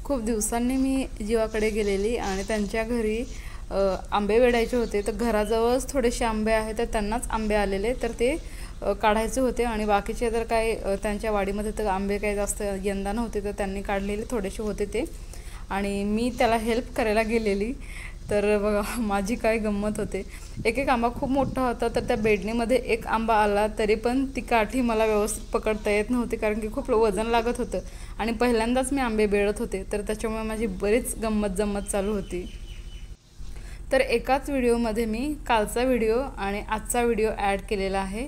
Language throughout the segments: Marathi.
खूप दिवसांनी मी जीवाकडे गेलेली आणि त्यांच्या घरी आंबे वेडायचे होते. तर घराजवळच थोडेसे आंबे आहेत, तर त्यांनाच आंबे आलेले, तर ते काढायचे होते. आणि बाकीचे तर काय त्यांच्या वाडीमध्ये तर आंबे काही जास्त यंदा नव्हते, तर त्यांनी काढलेले थोडेसे होते ते, आणि मी त्याला हेल्प करायला गेलेली. तर बघा माझी काय गंमत होते. एक एक आंबा खूप मोठा होता, तर त्या बेडणीमध्ये एक आंबा आला तरी पण ती काठी मला व्यवस्थित पकडता येत नव्हती, कारण की खूप वजन लागत होतं आणि पहिल्यांदाच मी आंबे बेळत होते, तर त्याच्यामुळे माझी बरीच गंमत जम्मत चालू होती. तर एकाच व्हिडिओमध्ये मी कालचा व्हिडिओ आणि आजचा व्हिडिओ ॲड केलेला आहे.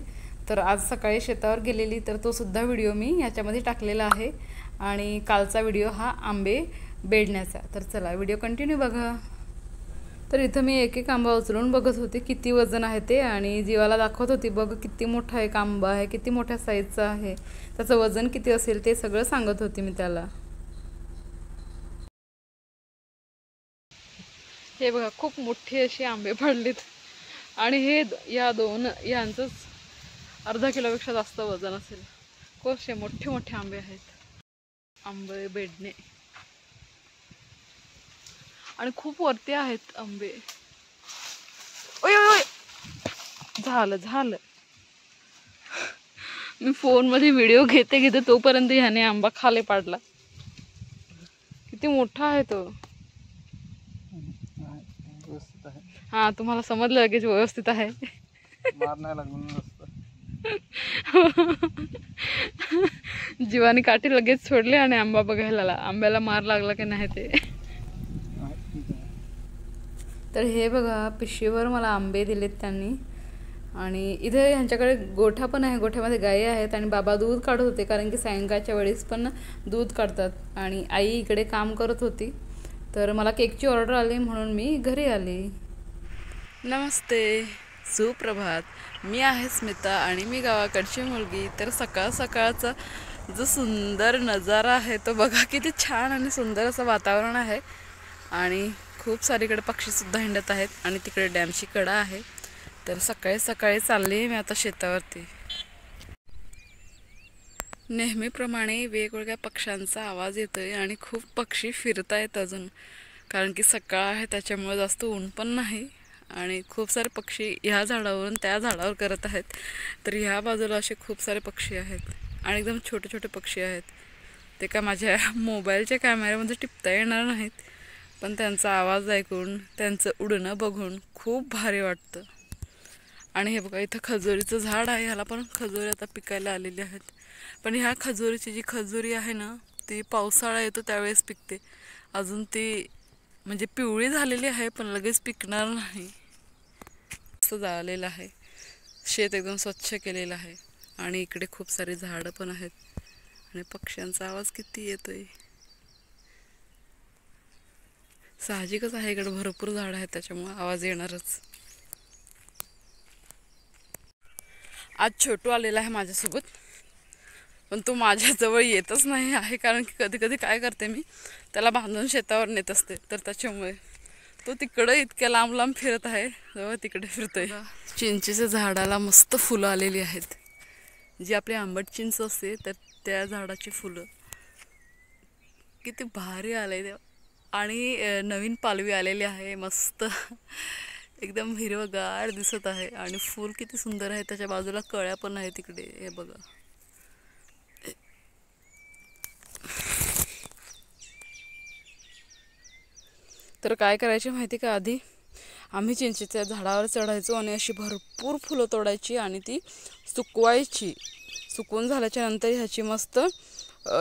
तर आज सकाळी शेतावर गेलेली, तर तो सुद्धा व्हिडिओ मी याच्यामध्ये टाकलेला आहे. आणि कालचा व्हिडिओ हा आंबे बेडण्याचा. तर चला व्हिडिओ कंटिन्यू बघा. तर इथं मी एक एक आंबा उचलून बघत होते किती वजन आहे ते, आणि जीवाला दाखवत होती बघ किती मोठा एक आंबा आहे, किती मोठ्या साईजचा आहे, त्याचं वजन किती असेल ते सगळं सांगत होती मी त्याला. हे बघा खूप मोठी अशी आंबे पडलीत, आणि हे यांचंच अर्धा किलोपेक्षा जास्त वजन असेल. कसे मोठे मोठे आंबे आहेत, आंबे बेडणे, आणि खूप वरती आहेत आंबे. ओय ओय ओय, झालं झालं. मी फोनमध्ये व्हिडिओ घेते घेते तोपर्यंत ह्याने आंबा खाली पाडला. किती मोठा आहे तो. हा, तुम्हाला समजलं लगेच व्यवस्थित आहे. मार नाही लागला. जीवानी काठी लगेच सोडली आणि आंबा बघायला आला. आंब्याला मार लागला की नाही ते. तर हे बघा पिशवीवर मला आंबे दिलेत त्यांनी, आणि इथे ह्यांच्याकडे गोठा पण आहे. गोठ्यामध्ये गायी आहेत आणि बाबा दूध काढत होते, कारण की सायंकाळच्या वेळेस पण दूध काढतात. आणि आई इकडे काम करत होती. तर मला केकची ऑर्डर आली म्हणून मी घरी आली. नमस्ते, सुप्रभात. मी आहे स्मिता आणि मी गावाकडची मुलगी. तर सकाळ सकाळचा जो सुंदर नजारा आहे तो बघा, किती छान आणि सुंदर असं वातावरण आहे. आणि खूप सारीकडे पक्षीसुद्धा हिंडत आहेत, आणि तिकडे डॅमची कडा आहे. तर सकाळी सकाळी चालली मी आता शेतावरती. नेहमीप्रमाणे वेगवेगळ्या पक्ष्यांचा आवाज येतोय आणि खूप पक्षी फिरत आहेत अजून, कारण की सकाळ आहे त्याच्यामुळे जास्त ऊन पण नाही. आणि खूप सारे पक्षी ह्या झाडावरून त्या झाडावर करत आहेत. तर ह्या बाजूला असे खूप सारे पक्षी आहेत, आणि एकदम छोटे छोटे पक्षी आहेत. ते का माझ्या मोबाईलच्या कॅमेऱ्यामध्ये टिपता येणार नाहीत, पण त्यांचा आवाज ऐकून, त्यांचं उडणं बघून खूप भारी वाटतं. आणि हे बघा इथं खजुरीचं झाड आहे, ह्याला पण खजुरी आता पिकायला आलेली आहेत. पण ह्या खजुरीची जी खजुरी आहे ना, ती पावसाळा येतो त्यावेळेस पिकते. अजून ती म्हणजे पिवळी झालेली आहे, पण लगेच पिकणार नाही. मस्त जाळलेलं आहे, शेत एकदम स्वच्छ केलेलं आहे, आणि इकडे खूप सारी झाडं पण आहेत, आणि पक्ष्यांचा आवाज किती येतोय. साहजिकच आहे, इकडे भरपूर झाडं आहेत त्याच्यामुळे आवाज येणारच. आज छोटू आलेला आहे माझ्यासोबत, पण तो माझ्याजवळ येतच नाही आहे, कारण की कधी कधी काय करते मी, त्याला बांधून शेतावर नेत असते. तर त्याच्यामुळे तो तिकडं इतक्या लांब लांब फिरत आहे, जवळ तिकडे फिरतोय. चिंचेच्या झाडाला मस्त फुलं आलेली आहेत, जी आपली आंबट चिंच असते तर त्या झाडाची फुलं किती भारी आले ते. आणि नवीन पालवी आलेली आहे, मस्त एकदम हिरवगार दिसत आहे. आणि फूल किती सुंदर आहे, त्याच्या बाजूला कळ्या पण आहे तिकडे, हे बघा. तर काय करायचे माहिती का, आधी आम्ही चिंचेच्या झाडावर चढायचो आणि अशी भरपूर फुलं तोडायची आणि ती सुकवायची. सुकवून झाल्याच्या नंतर ह्याची मस्त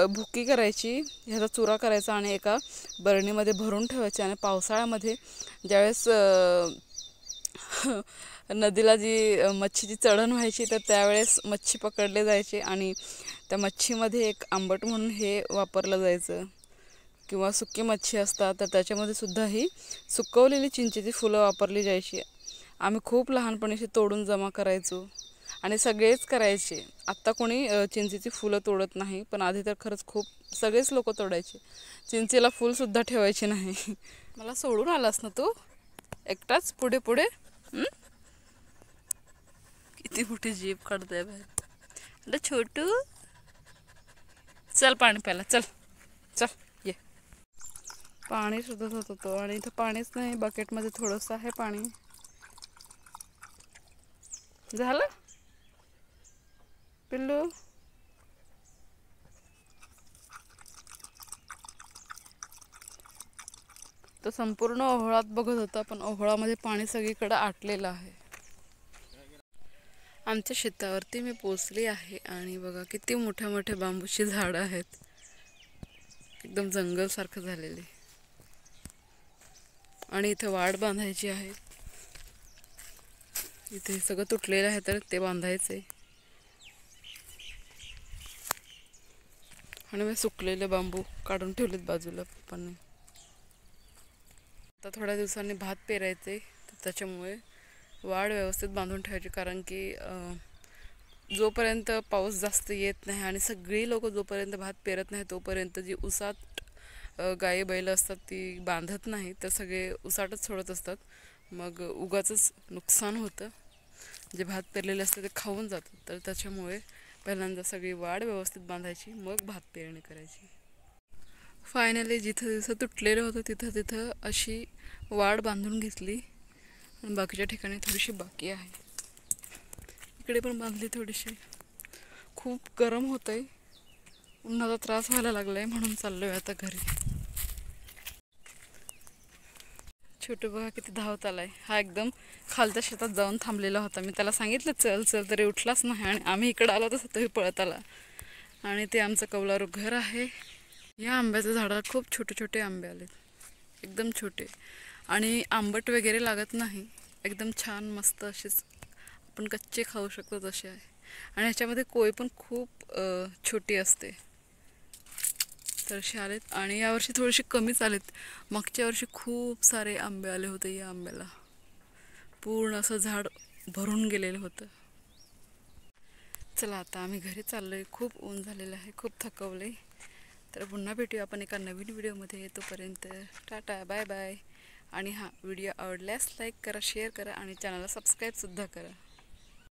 भुकी करायची, ह्याचा चुरा करायचा आणि एका बरणीमध्ये भरून ठेवायची. आणि पावसाळ्यामध्ये ज्यावेळेस नदीला जी मच्छीची चढण व्हायची, तर त्यावेळेस मच्छी पकडले जायचे, आणि त्या मच्छीमध्ये एक आंबट म्हणून हे वापरलं जायचं. किंवा सुकी मच्छी असतात तर त्याच्यामध्ये सुद्धा ही सुकवलेली चिंचेची फुलं वापरली जायची. आम्ही खूप लहानपणीशी तोडून जमा करायचो, आणि सगळेच करायचे. आत्ता कोणी चिंचेची फुलं तोडत नाही, पण आधी तर खरंच खूप सगळेच लोक तोडायचे. चिंचेला फुलसुद्धा ठेवायचे नाही. मला सोडून आलास ना तू एकटाच पुढे पुढे? किती मोठी जीभ काढते बाहेर. छोटू चल पाणी प्यायला, चल चल ये. पाणी शोधत होतो तो, आणि इथं पाणीच नाही. बकेटमध्ये थोडंसं आहे पाणी. झालं पिल्लू? तो संपूर्ण ओहळात बघत होता, पण ओहळामध्ये पाणी सगळीकडे आटलेलं आहे. आमच्या शेतावरती मी पोचली आहे आणि बघा किती मोठ्या मोठ्या बांबूची झाडं आहेत. एकदम जंगल सारखं झालेले. आणि इथे वाड बांधायची आहे. इथे सगळं तुटलेलं आहे तर ते बांधायचे. आणि मी सुकलेले बांबू काढून ठेवलेत बाजूला पप्पांनी. आता थोड्या दिवसांनी भात पेरायचे, तर त्याच्यामुळे वाढ व्यवस्थित बांधून ठेवायची. कारण की जोपर्यंत पाऊस जास्त येत नाही आणि सगळी लोक जोपर्यंत भात पेरत नाही तोपर्यंत जी उसाट गाई बैल असतात ती बांधत नाही, तर सगळे उसाटच सोडत असतात. मग उगाचच नुकसान होतं. जे भात पेरलेले असते ते खाऊन जातात. तर त्याच्यामुळे पहिल्यांदा सगळी वाढ व्यवस्थित बांधायची, मग भात पेरणी करायची. फायनली जिथं जिथं तुटलेलं होतं तिथं तिथं अशी वाढ बांधून घेतली. आणि बाकीच्या ठिकाणी थोडीशी बाकी आहे. इकडे पण बांधली थोडीशी. खूप गरम होतंय, उन्हाचा त्रास व्हायला लागलाय, म्हणून चाललोय आता घरी. छोटू बघा किती धावत आलाय. हा एकदम खालच्या शेतात जाऊन थांबलेला होता. मी त्याला सांगितलं चल चल, तरी उठलाच नाही. आणि आम्ही इकडं आलो तसं तोही पळत आला. आणि ते आमचं कौलारू घर आहे. या आंब्याच्या झाडाला खूप छोटे छोटे आंबे आलेत, एकदम छोटे. आणि आंबट वगैरे लागत नाही, एकदम छान मस्त असेच आपण कच्चे खाऊ शकतो तसे आहे. आणि ह्याच्यामध्ये कोय पण खूप छोटी असते. तर असे आलेत. आणि यावर्षी थोडेसे कमीच आलेत. मागच्या वर्षी खूप सारे आंबे आले होते. या आंब्याला पूर्ण असं झाड भरून गेलेलं होतं. चला आता आम्ही घरी चाललोय. खूप ऊन झालेलं आहे, खूप थकवले. तर पुन्हा भेटूया आपण एका नवीन व्हिडिओमध्ये. तोपर्यंत टाटा, बाय बाय. आणि हां, व्हिडिओ आवडल्यास लाईक करा, शेअर करा आणि चॅनलला सबस्क्राईबसुद्धा करा.